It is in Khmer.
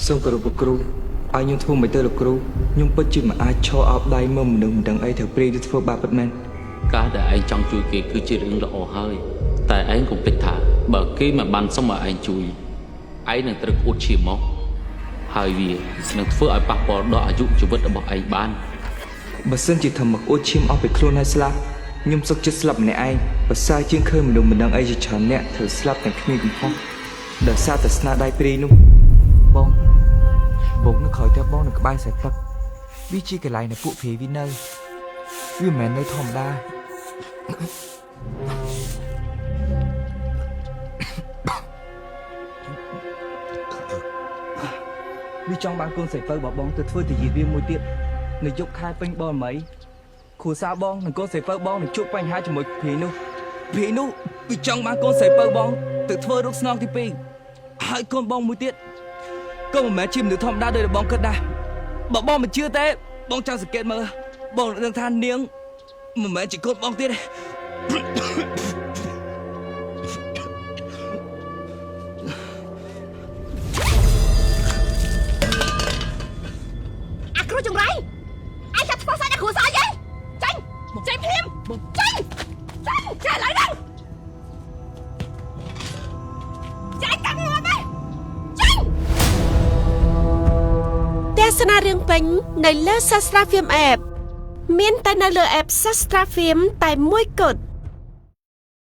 សូមគោរពលោកគ្រូឲ្យខ្ញុំធ្វើមិនទៅលោកគ្រូខ្ញុំពិតជាមិនអាចឈរអោបដៃមើលមនុស្សមិនដឹងអីទៅព្រីទៅធ្វើបាបពិតមែនការដែលឯងចង់ជួយគេគឺជារឿងល្អហើយតែឯងកុំភ្លេចថាបើគេមិនបានសុំឲ្យឯងជួយឯងនឹងត្រូវអួតឈាមមកហើយវានឹងធ្វើឲ្យប៉ះពាល់ដល់អាយុជីវិតរបស់ឯងបានបើសិនជាធ្វើមកអួតឈាមអស់ពីខ្លួនហើយស្លាប់ខ្ញុំសុខចិត្តស្លាប់ម្នាក់ឯងប្រសើរជាងឃើញមនុស្សមិនដឹងអីជាច្រើនអ្នកត្រូវស្លាប់ទាំងគ្មានកំហុសដោយសារតែស្នាដៃព្រីនោះបងនៅក្រោយផ្ទះបងនៅក្បែរខ្សែទឹកវាជាកន្លែងដែលពួកព្រីវានៅវាមិនមែននៅធម្មតាវាចង់បានកូនស្រីពៅរបស់បងទៅធ្វើទាយាទវាមួយទៀតនៅយប់ខែពេញបរមីគ្រួសារបងនិងកូនស្រីពៅបងនឹងជួបបញ្ហាជាមួយព្រីនោះវាចង់បានកូនស្រីពៅបងទៅធ្វើរោគស្នងទី2ហើយកូនបងមួយទៀតក៏មិនមែនជាមនុស្សធម្មតាដូចបងគិតដែរបើបងមិនជឿទេបងចង់សង្កេតមើលបងនឹងថានាងមិនមែនជាកូនបងទៀតទេអាគ្រូចង្រៃឯងចាប់ស្ពស់សាច់អាគ្រូស្អីចេញភ្លាមចេញចេះឡើយហ្នឹងចេញកាត់មកទៅចេញទស្សនារឿងពេញនៅលើ Sastra Film App មានតែនៅលើ App Sastra Film តែមួយគត់